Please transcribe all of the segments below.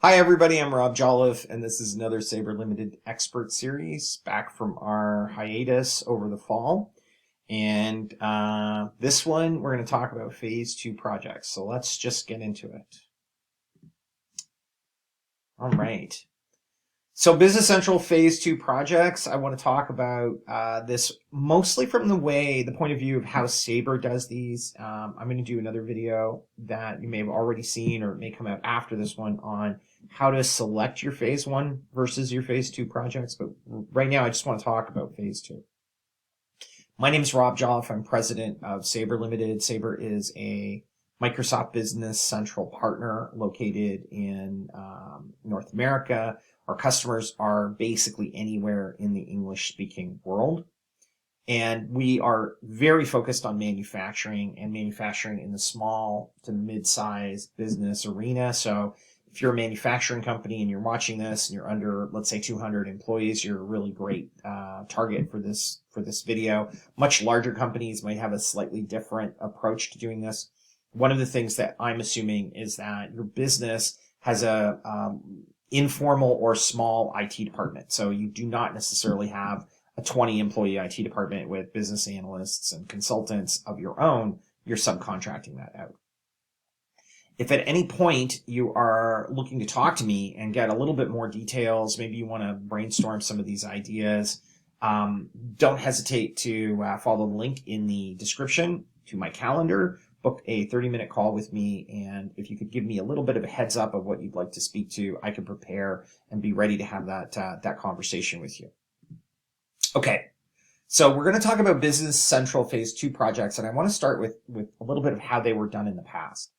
Hi everybody, I'm Rob Jolliffe, and this is another Sabre Limited expert series back from our hiatus over the fall. And this one, we're going to talk about phase two projects. So let's just get into it. All right. So Business Central phase two projects, I want to talk about this mostly from the point of view of how Sabre does these. I'm going to do another video that you may have already seen or it may come out after this one on how to select your phase one versus your phase two projects. But right now, I just want to talk about phase two. My name is Rob Jolliffe. I'm president of Sabre Limited. Sabre is a Microsoft Business Central partner located in North America. Our customers are basically anywhere in the English-speaking world. And we are very focused on manufacturing and manufacturing in the small to mid-sized business arena. So if you're a manufacturing company and you're watching this and you're under, let's say, 200 employees, you're a really great target for this video. Much larger companies might have a slightly different approach to doing this. One of the things that I'm assuming is that your business has a informal or small IT department. So you do not necessarily have a 20 employee IT department with business analysts and consultants of your own. You're subcontracting that out. If at any point you are looking to talk to me and get a little bit more details, maybe you want to brainstorm some of these ideas, don't hesitate to follow the link in the description to my calendar. Book a 30-minute call with me, and if you could give me a little bit of a heads up of what you'd like to speak to, I can prepare and be ready to have that conversation with you. Okay, so we're going to talk about Business Central Phase 2 projects, and I want to start with a little bit of how they were done in the past.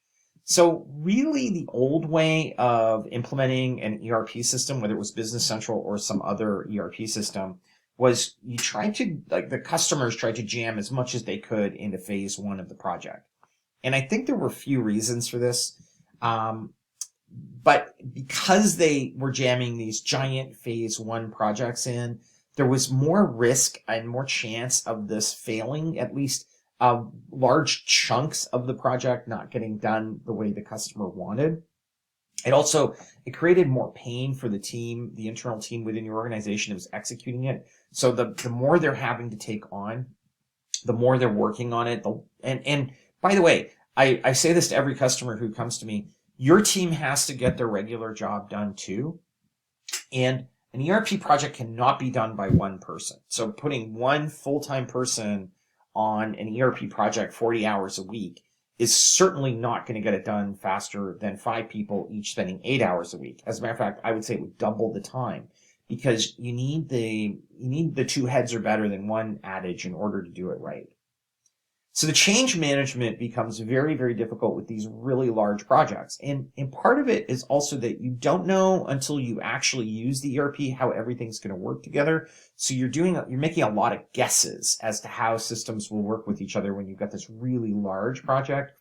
So really the old way of implementing an ERP system, whether it was Business Central or some other ERP system, was the customers tried to jam as much as they could into phase one of the project. And I think there were a few reasons for this. But because they were jamming these giant phase one projects in, there was more risk and more chance of this failing, at least large chunks of the project not getting done the way the customer wanted. It created more pain for the team, the internal team within your organization that was executing it. So the more they're having to take on, the more they're working on it. And by the way, I say this to every customer who comes to me, your team has to get their regular job done too. And an ERP project cannot be done by one person. So putting one full-time person on an ERP project 40 hours a week is certainly not going to get it done faster than 5 people each spending 8 hours a week. As a matter of fact, I would say it would double the time because you need the two heads are better than one adage in order to do it right. So the change management becomes very, very difficult with these really large projects. And part of it is also that you don't know until you actually use the ERP how everything's going to work together. So you're making a lot of guesses as to how systems will work with each other when you've got this really large project.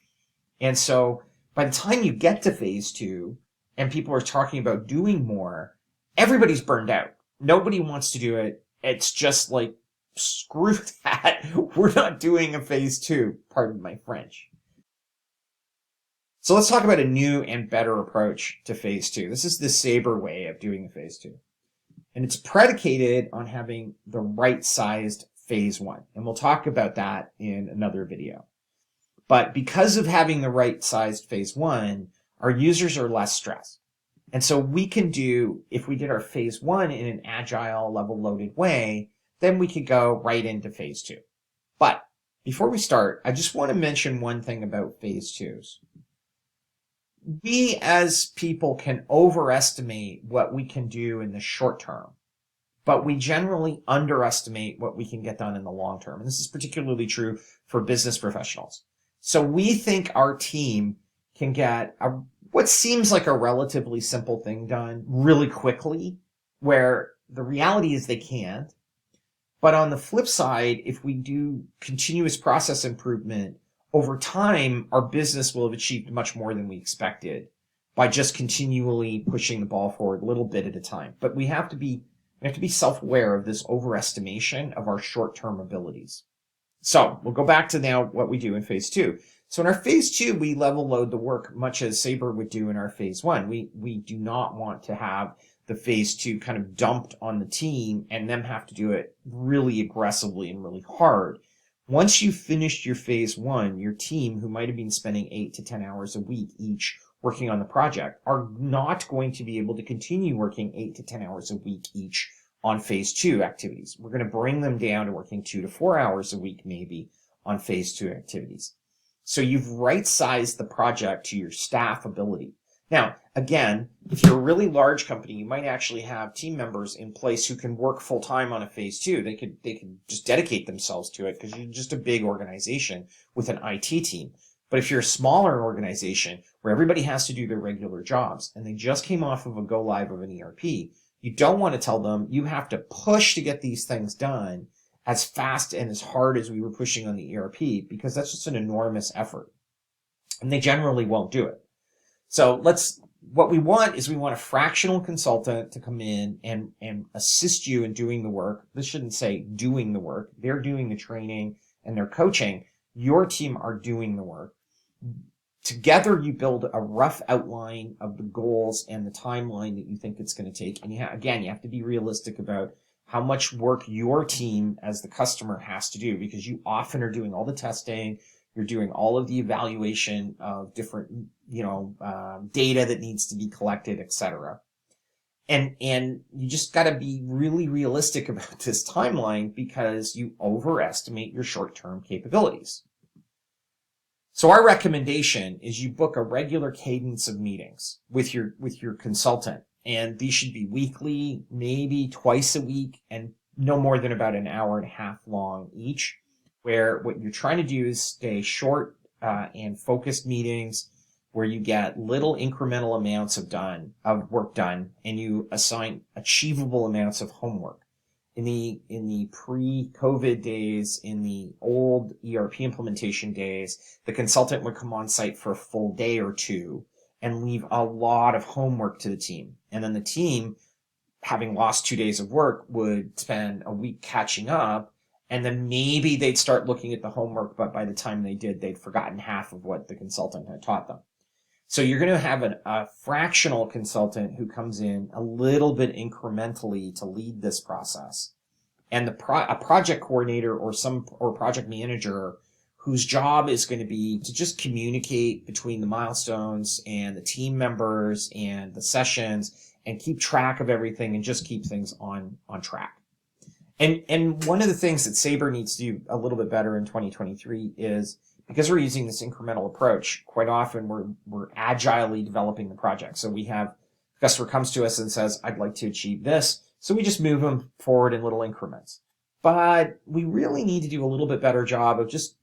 And so by the time you get to phase two and people are talking about doing more, everybody's burned out. Nobody wants to do it. It's just like, screw that. We're not doing a phase two. Pardon my French. So let's talk about a new and better approach to phase two. This is the Sabre way of doing a phase two. And it's predicated on having the right sized phase one. And we'll talk about that in another video. But because of having the right sized phase one, our users are less stressed. And so we can do, if we did our phase one in an agile level loaded way, then we could go right into phase two. But before we start, I just want to mention one thing about phase twos. We as people can overestimate what we can do in the short term, but we generally underestimate what we can get done in the long term. And this is particularly true for business professionals. So we think our team can get what seems like a relatively simple thing done really quickly, where the reality is they can't. But on the flip side, if we do continuous process improvement over time, our business will have achieved much more than we expected by just continually pushing the ball forward a little bit at a time. But we have to be self-aware of this overestimation of our short-term abilities. So we'll go back to now what we do in phase two. So in our phase 2, we level load the work much as Sabre would do in our phase 1. We do not want to have the phase 2 kind of dumped on the team and them have to do it really aggressively and really hard. Once you've finished your phase 1, your team, who might have been spending 8 to 10 hours a week each working on the project, are not going to be able to continue working 8 to 10 hours a week each on phase 2 activities. We're going to bring them down to working 2 to 4 hours a week maybe on phase 2 activities. So you've right-sized the project to your staff ability. Now, again, if you're a really large company, you might actually have team members in place who can work full-time on a phase 2. They could just dedicate themselves to it because you're just a big organization with an IT team. But if you're a smaller organization where everybody has to do their regular jobs and they just came off of a go live of an ERP, you don't want to tell them you have to push to get these things done as fast and as hard as we were pushing on the ERP, because that's just an enormous effort. And they generally won't do it. So what we want a fractional consultant to come in and assist you in doing the work. This shouldn't say doing the work. They're doing the training and they're coaching. Your team are doing the work. Together, you build a rough outline of the goals and the timeline that you think it's going to take. And you have to be realistic about how much work your team as the customer has to do, because you often are doing all the testing, you're doing all of the evaluation of different, data that needs to be collected, etc. And you just got to be really realistic about this timeline because you overestimate your short-term capabilities. So our recommendation is you book a regular cadence of meetings with your consultant. And these should be weekly, maybe twice a week, and no more than about an hour and a half long each, where what you're trying to do is stay short and focused meetings where you get little incremental amounts of work done, and you assign achievable amounts of homework. In the pre-COVID days, in the old ERP implementation days, the consultant would come on site for a full day or two and leave a lot of homework to the team. And then the team, having lost 2 days of work, would spend a week catching up, and then maybe they'd start looking at the homework, but by the time they did, they'd forgotten half of what the consultant had taught them. So you're going to have a fractional consultant who comes in a little bit incrementally to lead this process. And a project coordinator or project manager whose job is going to be to just communicate between the milestones and the team members and the sessions and keep track of everything and just keep things on track. And one of the things that Sabre needs to do a little bit better in 2023 is, because we're using this incremental approach, quite often we're agilely developing the project. So we have a customer comes to us and says, I'd like to achieve this. So we just move them forward in little increments. But we really need to do a little bit better job of just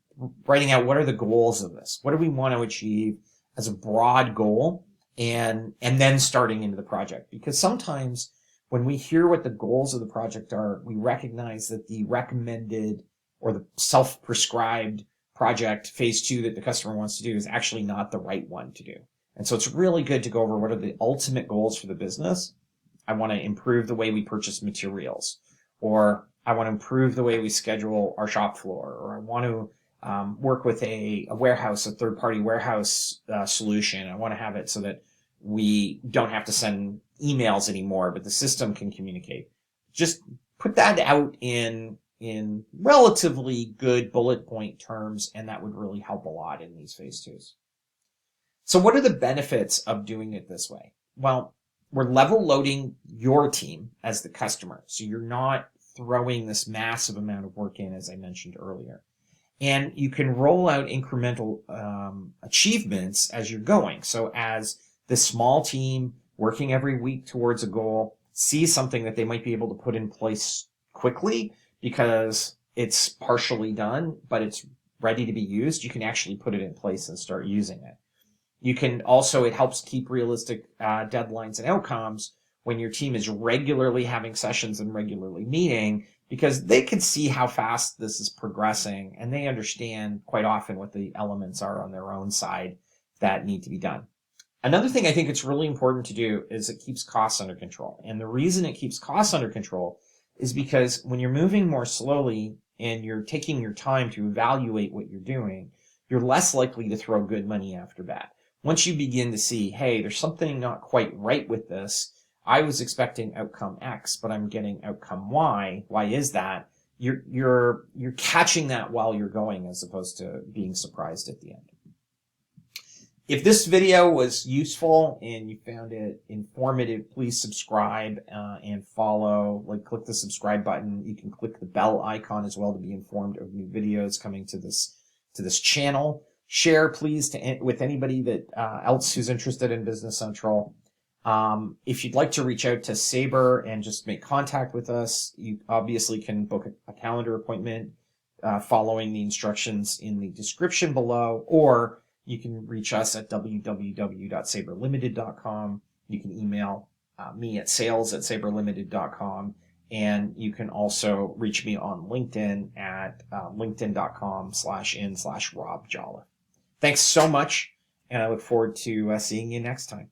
writing out what are the goals of this. What do we want to achieve as a broad goal, and then starting into the project. Because sometimes when we hear what the goals of the project are, we recognize that the recommended or the self-prescribed project phase 2 that the customer wants to do is actually not the right one to do. And so it's really good to go over what are the ultimate goals for the business. I want to improve the way we purchase materials, or I want to improve the way we schedule our shop floor, or I want to work with a warehouse, a third-party warehouse solution. I want to have it so that we don't have to send emails anymore, but the system can communicate. Just put that out in relatively good bullet point terms, and that would really help a lot in these phase 2s. So what are the benefits of doing it this way? Well, we're level loading your team as the customer, so you're not throwing this massive amount of work in, as I mentioned earlier. And you can roll out incremental achievements as you're going. So as the small team working every week towards a goal sees something that they might be able to put in place quickly because it's partially done, but it's ready to be used, you can actually put it in place and start using it. You can also, it helps keep realistic deadlines and outcomes when your team is regularly having sessions and regularly meeting, because they can see how fast this is progressing and they understand quite often what the elements are on their own side that need to be done. Another thing I think it's really important to do is it keeps costs under control. And the reason it keeps costs under control is because when you're moving more slowly and you're taking your time to evaluate what you're doing, you're less likely to throw good money after bad. Once you begin to see, hey, there's something not quite right with this. I was expecting outcome X, but I'm getting outcome Y. Why is that? You're catching that while you're going, as opposed to being surprised at the end. If this video was useful and you found it informative, please subscribe and follow. Click the subscribe button. You can click the bell icon as well to be informed of new videos coming to this channel. Share, please, with anybody that else who's interested in Business Central. If you'd like to reach out to Sabre and just make contact with us, you obviously can book a calendar appointment following the instructions in the description below, or you can reach us at www.sabrelimited.com. You can email me at sales@sabrelimited.com, and you can also reach me on LinkedIn at linkedin.com/in/Rob Jolliffe. Thanks so much, and I look forward to seeing you next time.